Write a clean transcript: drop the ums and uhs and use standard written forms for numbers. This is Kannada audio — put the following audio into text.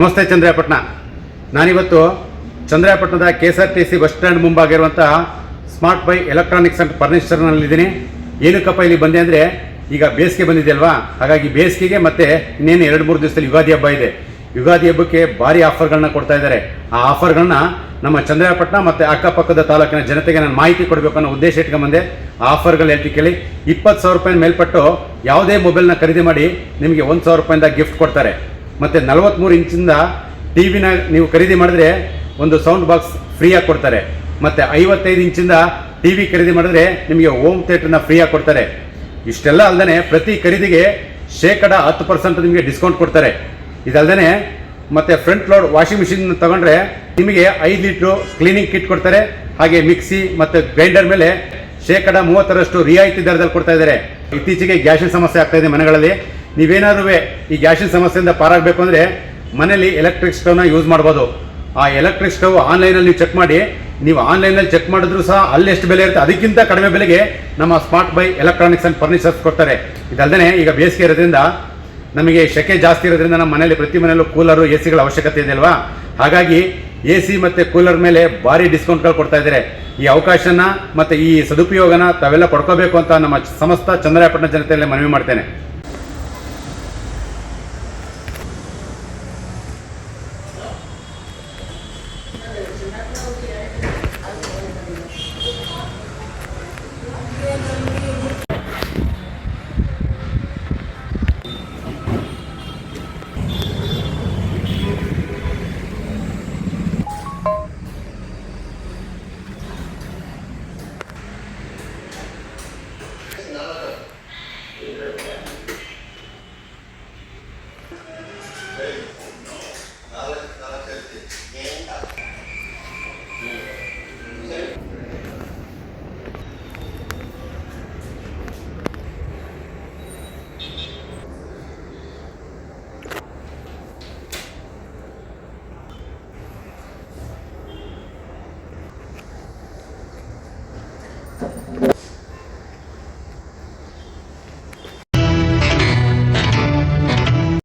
ನಮಸ್ತೆ ಚಂದ್ರಾಯಪಟ್ಟಣ. ನಾನಿವತ್ತು ಚಂದ್ರಾಯಪಟ್ಟಣದ KSRTC ಬಸ್ ಸ್ಟ್ಯಾಂಡ್ ಮುಂಭಾಗಿರುವಂತಹ ಸ್ಮಾರ್ಟ್ ಬೈ ಎಲೆಕ್ಟ್ರಾನಿಕ್ಸ್ ಅಂಡ್ ಫರ್ನಿಚರ್ನಲ್ಲಿದ್ದೀನಿ. ಏನಕ್ಕಪ್ಪ ಇಲ್ಲಿ ಬಂದೆ ಅಂದರೆ, ಈಗ ಬೇಸಿಗೆ ಬಂದಿದೆ ಅಲ್ವಾ, ಹಾಗಾಗಿ ಬೇಸಿಗೆಗೆ ಮತ್ತೆ ಇನ್ನೇನು 2-3 ದಿವಸದಲ್ಲಿ ಯುಗಾದಿ ಹಬ್ಬ ಇದೆ. ಯುಗಾದಿ ಹಬ್ಬಕ್ಕೆ ಭಾರಿ ಆಫರ್ಗಳನ್ನ ಕೊಡ್ತಾ ಇದ್ದಾರೆ. ಆ ಆಫರ್ಗಳನ್ನ ನಮ್ಮ ಚಂದ್ರಾಯಪಟ್ಟಣ ಮತ್ತು ಅಕ್ಕಪಕ್ಕದ ತಾಲೂಕಿನ ಜನತೆಗೆ ನಾನು ಮಾಹಿತಿ ಕೊಡಬೇಕು ಅನ್ನೋ ಉದ್ದೇಶ ಇಟ್ಕೊಂಡ್ಬಂದೆ. ಆ ಆಫರ್ಗಳು ಹೇಳ್ತಿ ಕೇಳಿ. 20,000 ರೂಪಾಯಿ ಮೇಲ್ಪಟ್ಟು ಯಾವುದೇ ಮೊಬೈಲ್ನ ಖರೀದಿ ಮಾಡಿ ನಿಮಗೆ 1,000 ರೂಪಾಯಿಂದ ಗಿಫ್ಟ್ ಕೊಡ್ತಾರೆ. ಮತ್ತು 43 ಇಂಚಿಂದ ಟಿವಿನ ನೀವು ಖರೀದಿ ಮಾಡಿದ್ರೆ ಒಂದು ಸೌಂಡ್ ಬಾಕ್ಸ್ ಫ್ರೀಯಾಗಿ ಕೊಡ್ತಾರೆ. ಮತ್ತು 55 ಇಂಚಿಂದ ಟಿವಿ ಖರೀದಿ ಮಾಡಿದ್ರೆ ನಿಮಗೆ ಹೋಮ್ ಥಿಯೇಟರ್ನ ಫ್ರೀಯಾಗಿ ಕೊಡ್ತಾರೆ. ಇಷ್ಟೆಲ್ಲ ಅಲ್ಲದೆ ಪ್ರತಿ ಖರೀದಿಗೆ 10% ನಿಮಗೆ ಡಿಸ್ಕೌಂಟ್ ಕೊಡ್ತಾರೆ. ಇದಲ್ಲದೆ ಮತ್ತು ಫ್ರಂಟ್ ಲೋಡ್ ವಾಷಿಂಗ್ ಮಿಷಿನ್ ತಗೊಂಡ್ರೆ ನಿಮಗೆ 5 ಲೀಟ್ರು ಕ್ಲೀನಿಂಗ್ ಕಿಟ್ ಕೊಡ್ತಾರೆ. ಹಾಗೆ ಮಿಕ್ಸಿ ಮತ್ತು ಗ್ರೈಂಡರ್ ಮೇಲೆ 30% ರಿಯಾಯಿತಿ ದರದಲ್ಲಿ ಕೊಡ್ತಾ ಇದ್ದಾರೆ. ಇತ್ತೀಚೆಗೆ ಗ್ಯಾಸಿನ ಸಮಸ್ಯೆ ಆಗ್ತಾ ಇದೆ ಮನೆಗಳಲ್ಲಿ. ನೀವೇನಾದ್ರೂ ಈ ಗ್ಯಾಸಿನ ಸಮಸ್ಯೆಯಿಂದ ಪಾರಾಗಬೇಕು ಅಂದರೆ ಮನೇಲಿ ಎಲೆಕ್ಟ್ರಿಕ್ ಸ್ಟವ್ನ ಯೂಸ್ ಮಾಡ್ಬೋದು. ಆ ಎಲೆಕ್ಟ್ರಿಕ್ ಸ್ಟವ್ ಆನ್ಲೈನಲ್ಲಿ ನೀವು ಚೆಕ್ ಮಾಡಿ. ನೀವು ಆನ್ಲೈನಲ್ಲಿ ಚೆಕ್ ಮಾಡಿದ್ರು ಸಹ ಅಲ್ಲಿ ಎಷ್ಟು ಬೆಲೆ ಇರುತ್ತೆ ಅದಕ್ಕಿಂತ ಕಡಿಮೆ ಬೆಲೆಗೆ ನಮ್ಮ smart buy electronics and furnitures ಕೊಡ್ತಾರೆ. ಇದಲ್ಲದೆ ಈಗ ಬೇಸಿಗೆ ಇರೋದ್ರಿಂದ ನಮಗೆ ಸೆಕೆ ಜಾಸ್ತಿ ಇರೋದ್ರಿಂದ ನಮ್ಮ ಮನೇಲಿ ಪ್ರತಿ ಮನೆಯಲ್ಲೂ ಕೂಲರು AC ಗಳ ಅವಶ್ಯಕತೆ ಇದೆ ಅಲ್ವಾ. ಹಾಗಾಗಿ AC ಮತ್ತು ಕೂಲರ್ ಮೇಲೆ ಭಾರಿ ಡಿಸ್ಕೌಂಟ್ಗಳು ಕೊಡ್ತಾ ಇದ್ದಾರೆ. ಈ ಅವಕಾಶನ ಮತ್ತು ಈ ಸದುಪಯೋಗನ ತಾವೆಲ್ಲ ಪಡ್ಕೋಬೇಕು ಅಂತ ನಮ್ಮ ಸಮಸ್ತ ಚಂದ್ರಾಯಪಟ್ಟಣ ಜನತೆಯಲ್ಲಿ ಮನವಿ ಮಾಡ್ತೇನೆ.